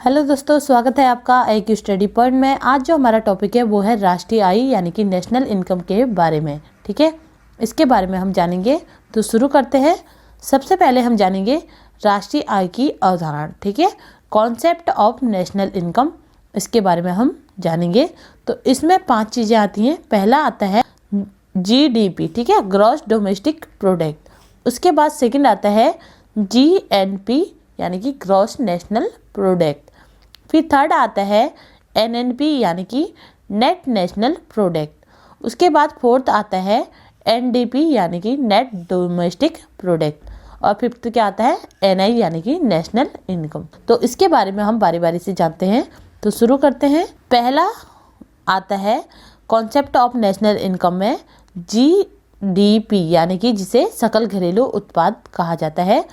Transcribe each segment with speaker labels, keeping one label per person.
Speaker 1: Hello दोस्तों, स्वागत है आपका IQ स्टडी पॉइंट में। आज जो हमारा टॉपिक है वो है राष्ट्रीय आय यानी कि नेशनल इनकम के बारे में। ठीक है, इसके बारे में हम जानेंगे। तो शुरू करते हैं। सबसे पहले हम जानेंगे राष्ट्रीय आय की अवधारणा। ठीक है, कॉन्सेप्ट ऑफ नेशनल इनकम, इसके बारे में हम जानेंगे। तो इसमें 5 चीज़ें आती हैं। पहला आता है GDP, ठीक है, ग्रॉस डोमेस्टिक प्रोडक्ट। उसके बाद सेकंड आता है GNP यानी कि ग्रॉस नेशनल प्रोडक्ट। फिर थर्ड आता है NNP यानी कि नेट नेशनल प्रोडक्ट। उसके बाद फोर्थ आता है NDP यानी कि नेट डोमेस्टिक प्रोडक्ट। और फिफ्थ क्या आता है NI यानी कि नेशनल इनकम। तो इसके बारे में हम बारी बारी से जानते हैं। तो शुरू करते हैं। पहला आता है कॉन्सेप्ट ऑफ नेशनल इनकम में GDP यानी कि जिसे सकल घरेलू उत्पाद कहा जाता है।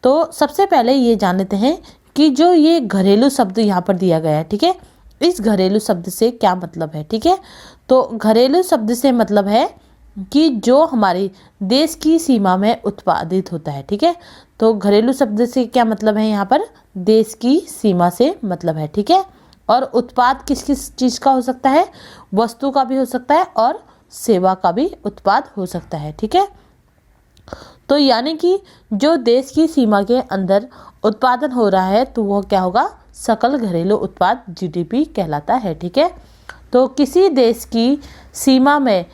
Speaker 1: तो सबसे पहले ये जान लेते हैं कि जो ये घरेलू शब्द यहाँ पर दिया गया है, ठीक है, इस घरेलू शब्द से क्या मतलब है। ठीक है, तो घरेलू शब्द से मतलब है कि जो हमारी देश की सीमा में उत्पादित होता है। ठीक है, तो घरेलू शब्द से क्या मतलब है, यहाँ पर देश की सीमा से मतलब है। ठीक है, और उत्पाद किस किस चीज़ का हो सकता है, वस्तु का भी हो सकता है और सेवा का भी उत्पाद हो सकता है। ठीक है, तो यानी कि जो देश की सीमा के अंदर उत्पादन हो रहा है तो वो क्या होगा, सकल घरेलू उत्पाद GDP कहलाता है। ठीक है, तो किसी देश की सीमा में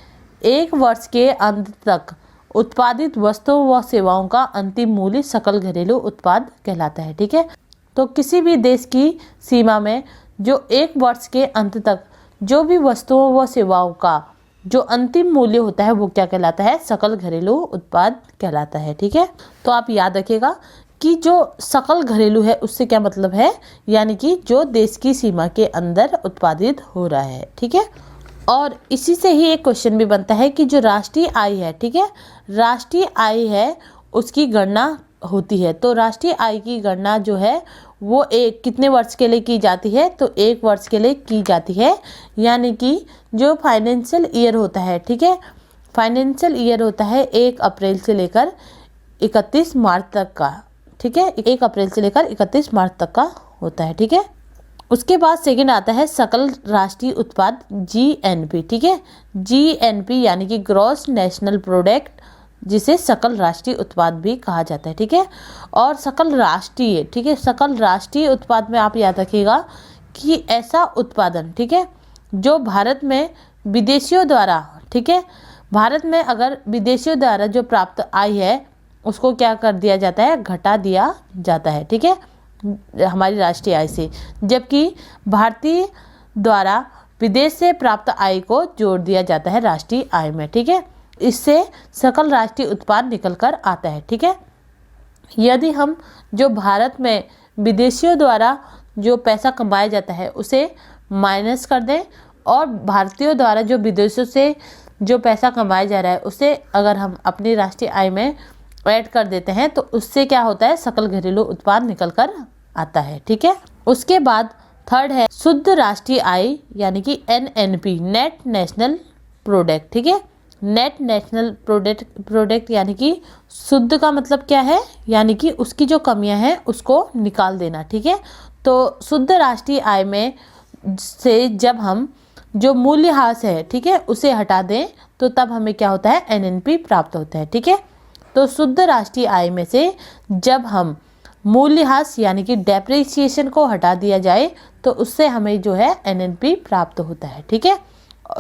Speaker 1: एक वर्ष के अंत तक उत्पादित वस्तुओं व सेवाओं का अंतिम मूल्य सकल घरेलू उत्पाद कहलाता है। ठीक है, तो किसी भी देश की सीमा में जो एक वर्ष के अंत तक जो भी वस्तुओं व सेवाओं का जो अंतिम मूल्य होता है वो क्या कहलाता है, सकल घरेलू उत्पाद कहलाता है। ठीक है, तो आप याद रखिएगा कि जो सकल घरेलू है उससे क्या मतलब है, यानी कि जो देश की सीमा के अंदर उत्पादित हो रहा है। ठीक है, और इसी से ही एक क्वेश्चन भी बनता है कि जो राष्ट्रीय आय है, ठीक है, राष्ट्रीय आय है उसकी गणना होती है। तो राष्ट्रीय आय की गणना जो है वो कितने वर्ष के लिए की जाती है, तो 1 वर्ष के लिए की जाती है। यानी कि जो फाइनेंशियल ईयर होता है, ठीक है, फाइनेंशियल ईयर होता है 1 अप्रैल से लेकर 31 मार्च तक का। ठीक है, 1 अप्रैल से लेकर 31 मार्च तक का होता है। ठीक है, उसके बाद सेकंड आता है सकल राष्ट्रीय उत्पाद GNP। ठीक है, GNP यानी कि ग्रॉस नेशनल प्रोडक्ट, जिसे सकल राष्ट्रीय उत्पाद भी कहा जाता है। ठीक है, और सकल राष्ट्रीय, ठीक है, सकल राष्ट्रीय उत्पाद में आप याद रखिएगा कि ऐसा उत्पादन, ठीक है, जो भारत में विदेशियों द्वारा, ठीक है, भारत में अगर विदेशियों द्वारा जो प्राप्त आय है उसको क्या कर दिया जाता है, घटा दिया जाता है। ठीक है, हमारी राष्ट्रीय आय से, जबकि भारतीय द्वारा विदेश से प्राप्त आय को जोड़ दिया जाता है राष्ट्रीय आय में। ठीक है, इससे सकल राष्ट्रीय उत्पाद निकल कर आता है। ठीक है, यदि हम जो भारत में विदेशियों द्वारा जो पैसा कमाया जाता है उसे माइनस कर दें और भारतीयों द्वारा जो विदेशों से जो पैसा कमाया जा रहा है उसे अगर हम अपनी राष्ट्रीय आय में ऐड कर देते हैं तो उससे क्या होता है, सकल घरेलू उत्पाद निकल कर आता है। ठीक है, उसके बाद थर्ड है शुद्ध राष्ट्रीय आय यानी कि NNP, नेट नेशनल प्रोडक्ट। ठीक है, नेट नेशनल प्रोडक्ट यानी कि शुद्ध का मतलब क्या है, यानी कि उसकी जो कमियां हैं उसको निकाल देना। ठीक है, तो शुद्ध राष्ट्रीय आय में से जब हम जो मूल्यह्रास है, ठीक है, उसे हटा दें तो तब हमें क्या होता है, NNP प्राप्त होता है। ठीक है, तो शुद्ध राष्ट्रीय आय में से जब हम मूल्यह्रास यानी कि डेप्रिसिएशन को हटा दिया जाए तो उससे हमें जो है NNP प्राप्त होता है। ठीक है,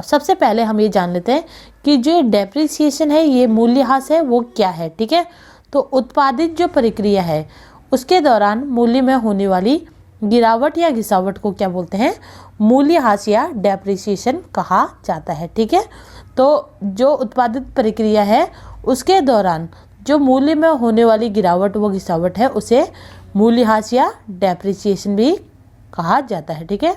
Speaker 1: सबसे पहले हम ये जान लेते हैं कि जो डेप्रिसिएशन है, ये मूल्यह्रास है, वो क्या है। ठीक है, तो उत्पादित जो प्रक्रिया है उसके दौरान मूल्य में होने वाली गिरावट या घिसावट को क्या बोलते हैं, मूल्यह्रास या डेप्रिसिएशन कहा जाता है। ठीक है, तो जो उत्पादित प्रक्रिया है उसके दौरान जो मूल्य में होने वाली गिरावट व घिसावट है उसे मूल्यह्रास या डेप्रिसिएशन भी कहा जाता है। ठीक है,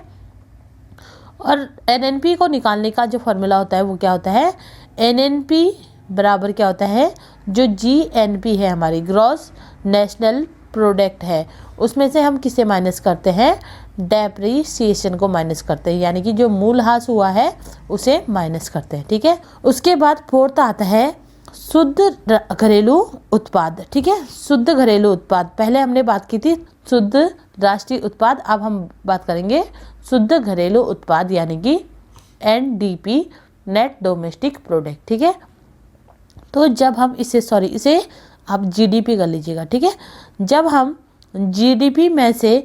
Speaker 1: और NNP को निकालने का जो फॉर्मूला होता है वो क्या होता है, NNP बराबर क्या होता है, जो GNP है हमारी ग्रॉस नेशनल प्रोडक्ट है उसमें से हम किसे माइनस करते हैं, डेप्रिसिएशन को माइनस करते हैं, यानी कि जो मूल्यह्रास हुआ है उसे माइनस करते हैं। ठीक है, उसके बाद फोर्थ आता है शुद्ध घरेलू उत्पाद। ठीक है, शुद्ध घरेलू उत्पाद, पहले हमने बात की थी शुद्ध राष्ट्रीय उत्पाद। अब हम बात करेंगे शुद्ध घरेलू उत्पाद यानी कि NDP, नेट डोमेस्टिक प्रोडक्ट, ठीक है। तो जब हम इसे आप GDP कर लीजिएगा, ठीक है। जब हम GDP में से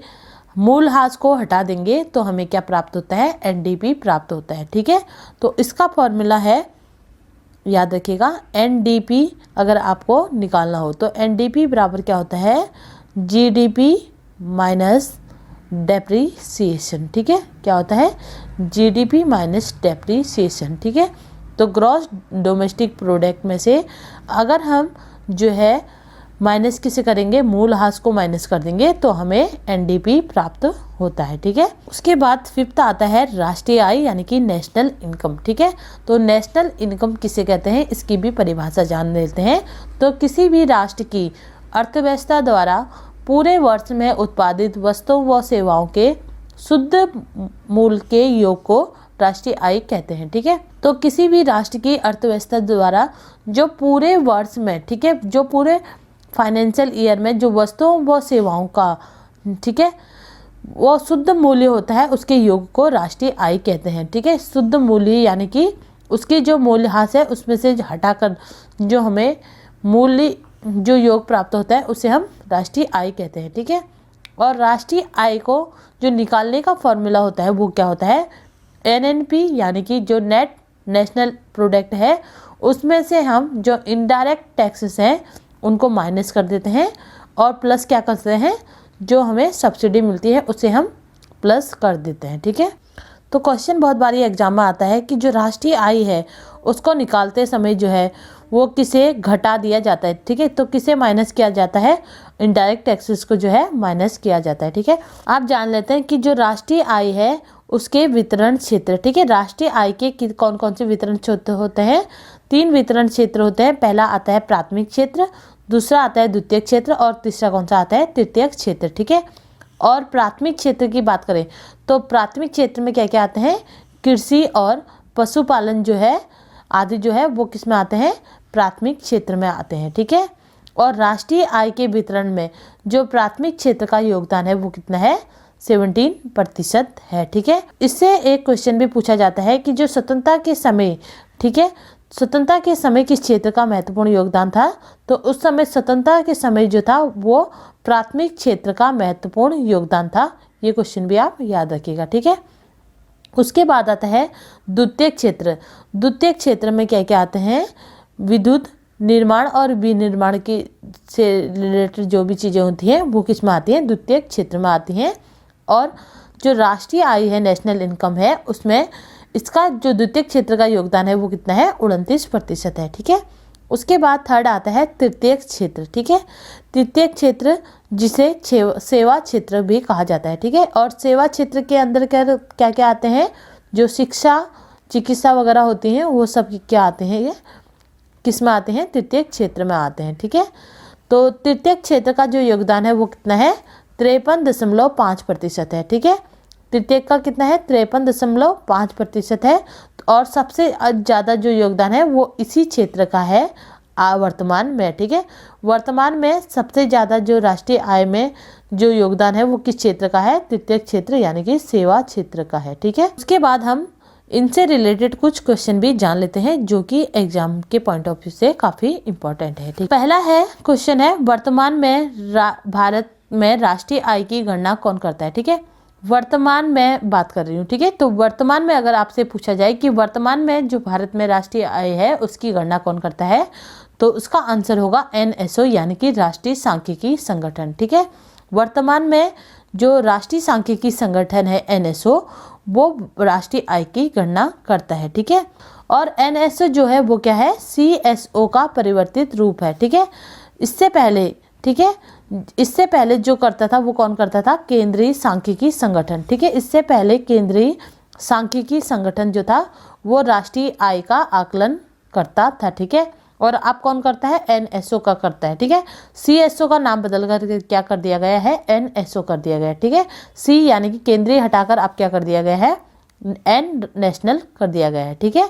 Speaker 1: मूलहास को हटा देंगे तो हमें क्या प्राप्त होता है, NDP प्राप्त होता है, ठीक है। तो इसका फॉर्मूला है, याद रखिएगा, NDP अगर आपको निकालना हो तो NDP बराबर क्या होता है, GDP माइनस डेप्रीसिएशन, ठीक है। क्या होता है, GDP माइनस डेप्रीसिएशन, ठीक है। तो ग्रॉस डोमेस्टिक प्रोडक्ट में से अगर हम जो है माइनस किसे करेंगे, मूलहास को माइनस कर देंगे तो हमें NDP प्राप्त होता है, ठीक है। उसके बाद फिफ्थ आता है राष्ट्रीय आय यानी कि नेशनल इनकम, ठीक है। तो नेशनल इनकम किसे कहते हैं, इसकी भी परिभाषा जान लेते हैं। तो किसी भी राष्ट्र की अर्थव्यवस्था द्वारा पूरे वर्ष में उत्पादित वस्तुओं व सेवाओं के शुद्ध मूल्य के योग को राष्ट्रीय आय कहते हैं, ठीक है। तो किसी भी राष्ट्र की अर्थव्यवस्था द्वारा जो पूरे वर्ष में, ठीक है, जो पूरे फाइनेंशियल ईयर में जो वस्तुओं व सेवाओं का, ठीक है, वो शुद्ध मूल्य होता है, उसके योग को राष्ट्रीय आय कहते हैं, ठीक है। शुद्ध मूल्य यानी कि उसकी जो मूल्यह्रास है उसमें से हटाकर जो हमें मूल्य जो योग प्राप्त होता है उसे हम राष्ट्रीय आय कहते हैं, ठीक है। और राष्ट्रीय आय को जो निकालने का फॉर्मूला होता है वो क्या होता है, NNP यानी कि जो नेट नेशनल प्रोडक्ट है उसमें से हम जो इनडायरेक्ट टैक्सेस हैं उनको माइनस कर देते हैं और प्लस क्या करते हैं, जो हमें सब्सिडी मिलती है उसे हम प्लस कर देते हैं, ठीक है। तो क्वेश्चन बहुत बारी एग्जाम में आता है कि जो राष्ट्रीय आय है उसको निकालते समय जो है वो किसे घटा दिया जाता है, ठीक है। तो किसे माइनस किया जाता है, इनडायरेक्ट टैक्सेस को जो है माइनस किया जाता है, ठीक है। आप जान लेते हैं कि जो राष्ट्रीय आय है उसके वितरण क्षेत्र, ठीक है। राष्ट्रीय आय के कौन कौन से वितरण क्षेत्र होते हैं, 3 वितरण क्षेत्र होते हैं। पहला आता है प्राथमिक क्षेत्र, दूसरा आता है द्वितीयक क्षेत्र और तीसरा कौन सा आता है, तृतीयक क्षेत्र, ठीक है। और प्राथमिक क्षेत्र की बात करें तो प्राथमिक क्षेत्र में क्या क्या आते हैं, कृषि और पशुपालन जो है आदि जो है वो किस में आते हैं, प्राथमिक क्षेत्र में आते हैं, ठीक है। और राष्ट्रीय आय के वितरण में जो प्राथमिक क्षेत्र का योगदान है वो कितना है, 17% है, ठीक है। इससे एक क्वेश्चन भी पूछा जाता है कि जो स्वतंत्रता के समय, ठीक है, स्वतंत्रता के समय किस क्षेत्र का महत्वपूर्ण योगदान था, तो उस समय स्वतंत्रता के समय जो था वो प्राथमिक क्षेत्र का महत्वपूर्ण योगदान था। ये क्वेश्चन भी आप याद रखिएगा, ठीक है। उसके बाद आता है द्वितीयक क्षेत्र। द्वितीयक क्षेत्र में क्या क्या आते हैं, विद्युत निर्माण और विनिर्माण की से रिलेटेड जो भी चीज़ें होती हैं वो किस में आती हैं, द्वितीयक क्षेत्र में आती हैं। और जो राष्ट्रीय आय है, नेशनल इनकम है, उसमें इसका जो द्वितीयक क्षेत्र का योगदान है वो कितना है, 29% है, ठीक है। उसके बाद थर्ड आता है तृतीयक क्षेत्र, ठीक है। तृतीयक क्षेत्र जिसे सेवा क्षेत्र भी कहा जाता है, ठीक है। और सेवा क्षेत्र के अंदर क्या क्या आते हैं, जो शिक्षा चिकित्सा वगैरह होती हैं वो सब क्या आते हैं, ये किस में आते हैं, तृतीयक क्षेत्र में आते हैं, ठीक है। तो तृतीयक क्षेत्र का जो योगदान है वो कितना है, 53.5% है, ठीक है। तृतीयक का कितना है, 53.5% है। और सबसे ज़्यादा जो योगदान है वो इसी क्षेत्र का है वर्तमान में, ठीक है। वर्तमान में सबसे ज़्यादा जो राष्ट्रीय आय में जो योगदान है वो किस क्षेत्र का है, तृतीयक क्षेत्र यानी कि सेवा क्षेत्र का है, ठीक है। उसके बाद हम इनसे रिलेटेड कुछ क्वेश्चन भी जान लेते हैं जो कि एग्जाम के पॉइंट ऑफ व्यू से काफ़ी इंपॉर्टेंट है, ठीक। पहला है क्वेश्चन है, वर्तमान में भारत में राष्ट्रीय आय की गणना कौन करता है, ठीक है। वर्तमान में बात कर रही हूँ, ठीक है। तो वर्तमान में अगर आपसे पूछा जाए कि वर्तमान में जो भारत में राष्ट्रीय आय है उसकी गणना कौन करता है, तो उसका आंसर होगा NSO यानी कि राष्ट्रीय सांख्यिकी संगठन, ठीक है। वर्तमान में जो राष्ट्रीय सांख्यिकी संगठन है NSO वो राष्ट्रीय आय की गणना करता है, ठीक है। और NSO जो है वो क्या है, CSO का परिवर्तित रूप है, ठीक है। इससे पहले, ठीक है, इससे पहले जो करता था वो कौन करता था, केंद्रीय सांख्यिकी संगठन, ठीक है। इससे पहले केंद्रीय सांख्यिकी संगठन जो था वो राष्ट्रीय आय का आकलन करता था, ठीक है। और अब कौन करता है, NSO का करता है, ठीक है। CSO का नाम बदल कर क्या कर दिया गया है, NSO कर दिया गया है, ठीक है। C यानी कि केंद्रीय हटाकर अब क्या कर दिया गया है, N नेशनल कर दिया गया है, ठीक है।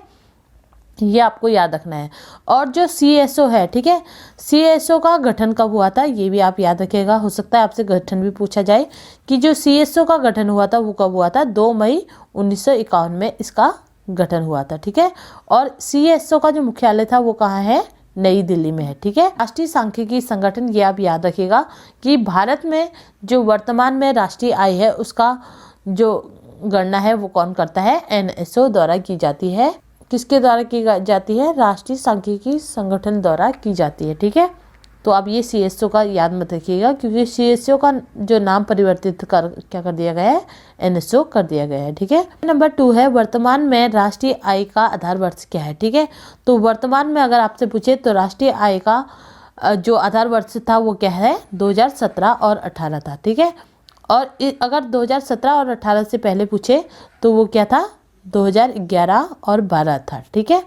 Speaker 1: ये आपको याद रखना है। और जो CSO है, ठीक है, CSO का गठन कब हुआ था, ये भी आप याद रखिएगा। हो सकता है आपसे गठन भी पूछा जाए कि जो CSO का गठन हुआ था वो कब हुआ था, 2 मई 1951 में इसका गठन हुआ था, ठीक है। और CSO का जो मुख्यालय था वो कहाँ है, नई दिल्ली में है, ठीक है। राष्ट्रीय सांख्यिकी संगठन, ये आप याद रखिएगा कि भारत में जो वर्तमान में राष्ट्रीय आय है उसका जो गणना है वो कौन करता है, NSO द्वारा की जाती है। किसके द्वारा की जाती है, राष्ट्रीय सांख्यिकी संगठन द्वारा की जाती है, ठीक है। तो अब ये CSO का याद मत रखिएगा, क्योंकि CSO का जो नाम परिवर्तित कर क्या कर दिया गया है, NSO कर दिया गया है, ठीक है। नंबर 2 है, वर्तमान में राष्ट्रीय आय का आधार वर्ष क्या है, ठीक है। तो वर्तमान में अगर आपसे पूछे तो राष्ट्रीय आय का जो आधार वर्ष था वो क्या है, 2017 और 18 था, ठीक है। और अगर 2017 और 18 से पहले पूछे तो वो क्या था, 2011 और 12 था, ठीक है।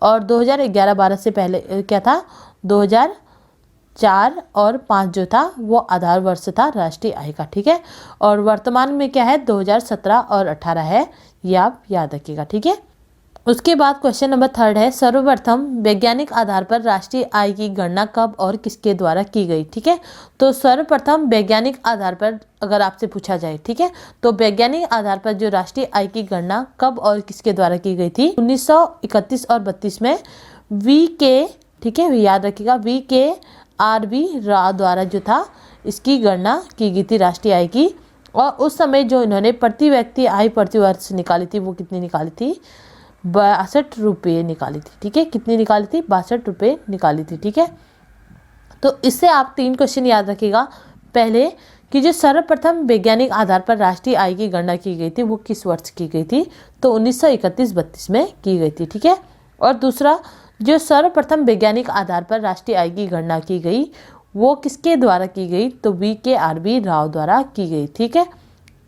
Speaker 1: और 2011-12 से पहले क्या था, 2004 और 5 जो था वो आधार वर्ष था राष्ट्रीय आय का, ठीक है। और वर्तमान में क्या है, 2017 और 18 है, ये आप याद रखिएगा, ठीक है। उसके बाद क्वेश्चन नंबर 3 है, सर्वप्रथम वैज्ञानिक आधार पर राष्ट्रीय आय की गणना कब और किसके द्वारा की गई, ठीक है। तो सर्वप्रथम वैज्ञानिक आधार पर अगर आपसे पूछा जाए, ठीक है, तो वैज्ञानिक आधार पर जो राष्ट्रीय आय की गणना कब और किसके द्वारा की गई थी, 1931 और 32 में VK, ठीक है, याद रखिएगा, VKRB राव द्वारा जो था इसकी गणना की गई थी राष्ट्रीय आय की। और उस समय जो इन्होंने प्रति व्यक्ति आय प्रति वर्ष निकाली थी वो कितनी निकाली थी, 62 रुपये निकाली थी, ठीक है। कितनी निकाली थी, 62 रुपये निकाली थी, ठीक है। तो इससे आप 3 क्वेश्चन याद रखिएगा। पहले कि जो सर्वप्रथम वैज्ञानिक आधार पर राष्ट्रीय आय की गणना की गई थी वो किस वर्ष की गई थी, तो 1931-32 में की गई थी, ठीक है। और दूसरा, जो सर्वप्रथम वैज्ञानिक आधार पर राष्ट्रीय आय की गणना की गई वो किसके द्वारा की गई, तो VKRB राव द्वारा की गई, ठीक है।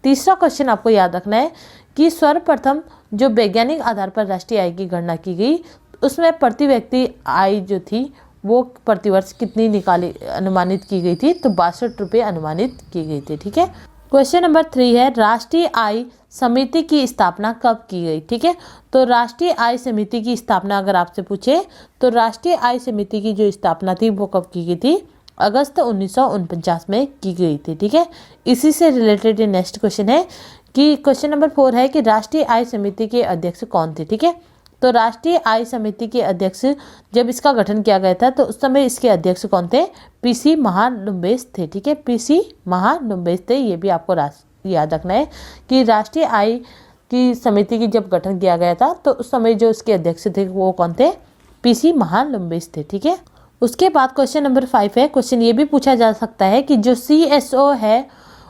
Speaker 1: तीसरा क्वेश्चन आपको याद रखना है कि सर्वप्रथम जो वैज्ञानिक आधार पर राष्ट्रीय आय की गणना की गई उसमें प्रति व्यक्ति आय जो थी वो प्रतिवर्ष कितनी निकाली अनुमानित की गई थी, तो 62 रुपये अनुमानित की गई थी, ठीक है। क्वेश्चन नंबर 3 है, राष्ट्रीय आय समिति की स्थापना कब की गई, ठीक है। तो राष्ट्रीय आय समिति की स्थापना अगर आपसे पूछे तो राष्ट्रीय आय समिति की जो स्थापना थी वो कब की गई थी, अगस्त 1949 में की गई थी, ठीक है। इसी से रिलेटेड नेक्स्ट क्वेश्चन है कि क्वेश्चन नंबर 4 है कि राष्ट्रीय आय समिति के अध्यक्ष कौन थे, ठीक है। तो राष्ट्रीय आय समिति के अध्यक्ष जब इसका गठन किया गया था तो उस समय इसके अध्यक्ष कौन थे, PC महालनोबिस थे, ठीक है। PC महालनोबिस थे। ये भी आपको याद रखना है कि राष्ट्रीय आय की समिति की जब गठन किया गया था तो उस समय जो इसके अध्यक्ष थे वो कौन थे, PC महालनोबिस थे, ठीक है। उसके बाद क्वेश्चन नंबर 5 है, क्वेश्चन ये भी पूछा जा सकता है कि जो CSO है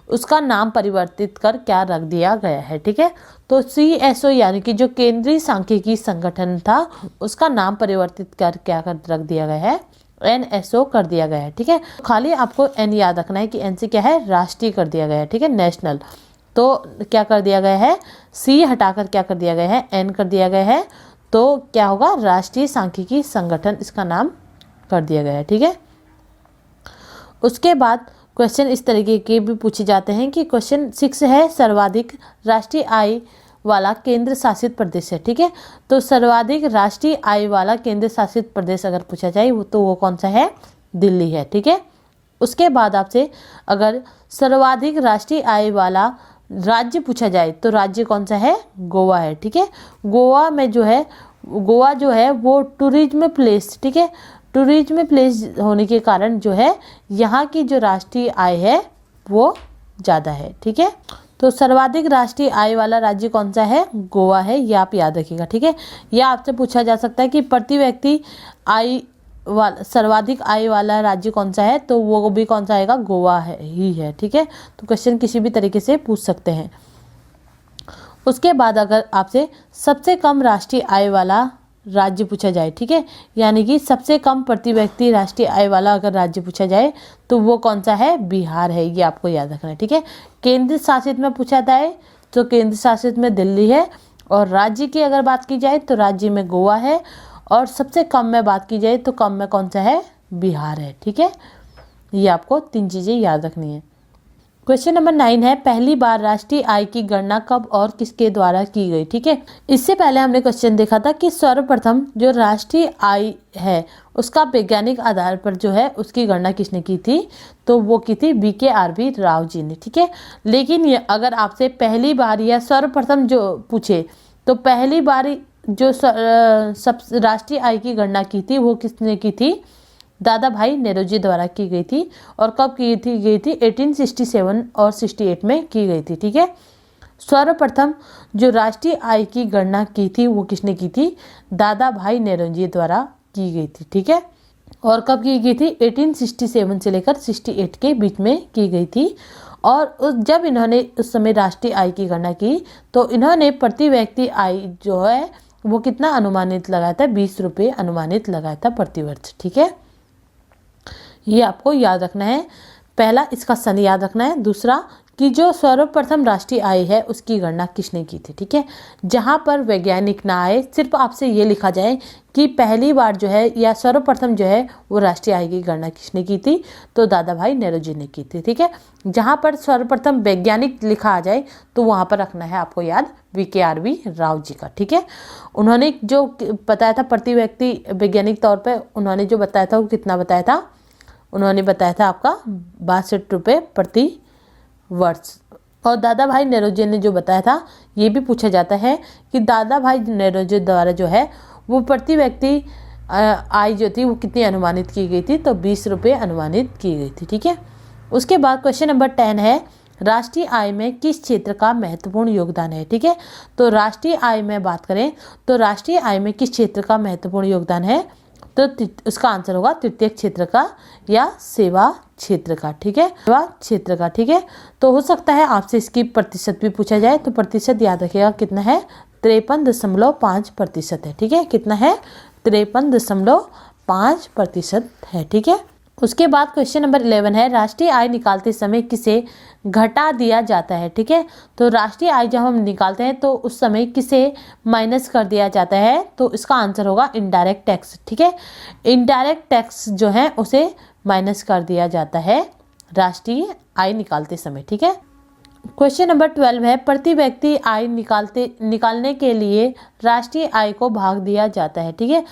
Speaker 1: उसका नाम परिवर्तित कर क्या रख दिया गया है, ठीक है। तो CSO यानी कि जो केंद्रीय सांख्यिकी संगठन था उसका नाम परिवर्तित कर क्या कर रख दिया गया है, NSO कर दिया गया है, ठीक है। खाली आपको N याद रखना है कि N से क्या है, राष्ट्रीय कर दिया गया है, ठीक है, नेशनल। तो क्या कर दिया गया है, C हटाकर क्या कर दिया गया है, N कर दिया गया है। तो क्या होगा, राष्ट्रीय सांख्यिकी संगठन इसका नाम कर दिया गया है, ठीक है। उसके बाद क्वेश्चन इस तरीके के भी पूछे जाते हैं कि क्वेश्चन 6 है, सर्वाधिक राष्ट्रीय आय वाला केंद्र शासित प्रदेश है, ठीक है। तो सर्वाधिक राष्ट्रीय आय वाला केंद्र शासित प्रदेश अगर पूछा जाए तो वो कौन सा है, दिल्ली है, ठीक है। उसके बाद आपसे अगर सर्वाधिक राष्ट्रीय आय वाला राज्य पूछा जाए तो राज्य कौन सा है, गोवा है, ठीक है। गोवा जो है वो टूरिज्म प्लेस, ठीक है, टूरिज्म प्लेस होने के कारण जो है यहाँ की जो राष्ट्रीय आय है वो ज़्यादा है, ठीक है। तो सर्वाधिक राष्ट्रीय आय वाला राज्य कौन सा है, गोवा है, ये आप याद रखिएगा, ठीक है। या आपसे पूछा जा सकता है कि प्रति व्यक्ति आय वाला सर्वाधिक आय वाला राज्य कौन सा है, तो वो भी कौन सा आएगा, गोवा ही है, ठीक है। तो क्वेश्चन किसी भी तरीके से पूछ सकते हैं। उसके बाद अगर आपसे सबसे कम राष्ट्रीय आय वाला राज्य पूछा जाए, ठीक है, यानी कि सबसे कम प्रति व्यक्ति राष्ट्रीय आय वाला अगर राज्य पूछा जाए तो वो कौन सा है, बिहार है, ये आपको याद रखना है, ठीक है। केंद्र शासित में पूछा जाए तो केंद्र शासित में दिल्ली है, और राज्य की अगर बात की जाए तो राज्य में गोवा है, और सबसे कम में बात की जाए तो कम में कौन सा है, बिहार है, ठीक है। ये आपको 3 चीज़ें याद रखनी है। क्वेश्चन नंबर 9 है, पहली बार राष्ट्रीय आय की गणना कब और किसके द्वारा की गई। ठीक है, इससे पहले हमने क्वेश्चन देखा था कि सर्वप्रथम जो राष्ट्रीय आय है उसका वैज्ञानिक आधार पर जो है उसकी गणना किसने की थी, तो वो की थी VKRB राव जी ने। ठीक है, लेकिन ये अगर आपसे पहली बार या सर्वप्रथम जो पूछे तो पहली बार जो सब राष्ट्रीय आय की गणना की थी वो किसने की थी, दादा भाई नेरोजी द्वारा की गई थी। और कब की गई थी 1867 और 68 में की गई थी। ठीक है, सर्वप्रथम जो राष्ट्रीय आय की गणना की थी वो किसने की थी, दादा भाई नेरोजी द्वारा की गई थी। ठीक है, और कब की गई थी 1867 से लेकर 68 के बीच में की गई थी। और जब इन्होंने उस समय राष्ट्रीय आय की गणना की तो इन्होंने प्रति व्यक्ति आय जो है वो कितना अनुमानित लगाया था, 20 रुपये अनुमानित लगाया था प्रति वर्ष। ठीक है, ये आपको याद रखना है। पहला इसका सन याद रखना है, दूसरा कि जो सर्वप्रथम राष्ट्रीय आय है उसकी गणना किसने की थी। ठीक है, जहाँ पर वैज्ञानिक ना आए, सिर्फ आपसे ये लिखा जाए कि पहली बार जो है या सर्वप्रथम जो है वो राष्ट्रीय आय की गणना किसने की थी, तो दादा भाई नेरोजी ने की थी। ठीक है, जहाँ पर सर्वप्रथम वैज्ञानिक लिखा आ जाए तो वहाँ पर रखना है आपको याद VKRB राव जी का। ठीक है, उन्होंने जो बताया था प्रति व्यक्ति वैज्ञानिक तौर पर उन्होंने जो बताया था वो कितना बताया था, उन्होंने बताया था आपका 62 रुपये प्रति वर्ष। और दादा भाई नेरोजी ने जो बताया था, ये भी पूछा जाता है कि दादा भाई नेरोजी द्वारा जो है वो प्रति व्यक्ति आय जो थी वो कितनी अनुमानित की गई थी, तो 20 रुपये अनुमानित की गई थी। ठीक है, उसके बाद क्वेश्चन नंबर 10 है, राष्ट्रीय आय में किस क्षेत्र का महत्वपूर्ण योगदान है। ठीक है, तो राष्ट्रीय आय में बात करें तो राष्ट्रीय आय में किस क्षेत्र का महत्वपूर्ण योगदान है, तो उसका आंसर होगा तृतीय क्षेत्र का या सेवा क्षेत्र का। ठीक है, सेवा क्षेत्र का। ठीक है, तो हो सकता है आपसे इसकी प्रतिशत भी पूछा जाए, तो प्रतिशत याद रखिएगा कितना है, 53.5% है। ठीक है, कितना है, 53.5% है। ठीक है, उसके बाद क्वेश्चन नंबर 11 है, राष्ट्रीय आय निकालते समय किसे घटा दिया जाता है। ठीक है, तो राष्ट्रीय आय जब हम निकालते हैं तो उस समय किसे माइनस कर दिया जाता है, तो इसका आंसर होगा इनडायरेक्ट टैक्स। ठीक है, इनडायरेक्ट टैक्स जो है उसे माइनस कर दिया जाता है राष्ट्रीय आय निकालते समय। ठीक है, क्वेश्चन नंबर 12 है, प्रति व्यक्ति आय निकालने के लिए राष्ट्रीय आय को भाग दिया जाता है। ठीक है,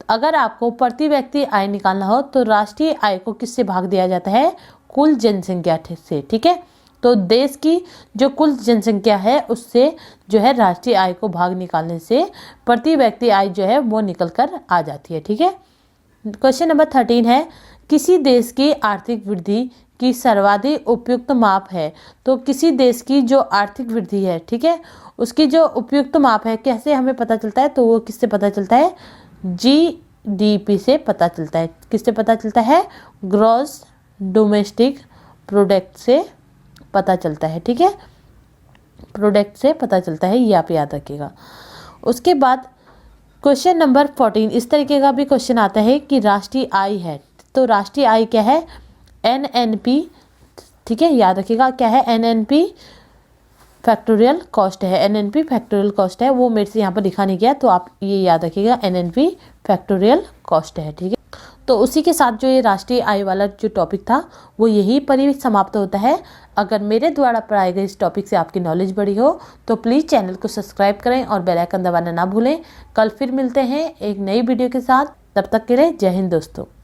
Speaker 1: अगर आपको प्रति व्यक्ति आय निकालना हो तो राष्ट्रीय आय को किससे भाग दिया जाता है, कुल जनसंख्या से। ठीक है, तो देश की जो कुल जनसंख्या है उससे जो है राष्ट्रीय आय को भाग निकालने से प्रति व्यक्ति आय जो है वो निकल कर आ जाती है। ठीक है, क्वेश्चन नंबर 13 है, किसी देश की आर्थिक वृद्धि की सर्वाधिक उपयुक्त माप है। तो किसी देश की जो आर्थिक वृद्धि है, ठीक है, उसकी जो उपयुक्त माप है कैसे हमें पता चलता है, तो वो किससे पता चलता है, GDP से पता चलता है। किससे पता चलता है, ग्रॉस डोमेस्टिक प्रोडक्ट से पता चलता है। ठीक है, प्रोडक्ट से पता चलता है, ये आप याद रखिएगा। उसके बाद क्वेश्चन नंबर 14 इस तरीके का भी क्वेश्चन आता है कि राष्ट्रीय आय है, तो राष्ट्रीय आय क्या है, NNP। ठीक है, याद रखिएगा क्या है, NNP फैक्टोरियल कॉस्ट है। NNP फैक्टोरियल कॉस्ट है, वो मेरे से यहाँ पर लिखा नहीं गया, तो आप ये याद रखिएगा NNP फैक्टोरियल कॉस्ट है। ठीक है, तो उसी के साथ जो ये राष्ट्रीय आय वाला जो टॉपिक था वो यहीं पर ही समाप्त होता है। अगर मेरे द्वारा पढ़ाए गए इस टॉपिक से आपकी नॉलेज बढ़ी हो तो प्लीज़ चैनल को सब्सक्राइब करें और बेल आइकन दबाना ना भूलें। कल फिर मिलते हैं एक नई वीडियो के साथ, तब तक के लिए जय हिंद दोस्तों।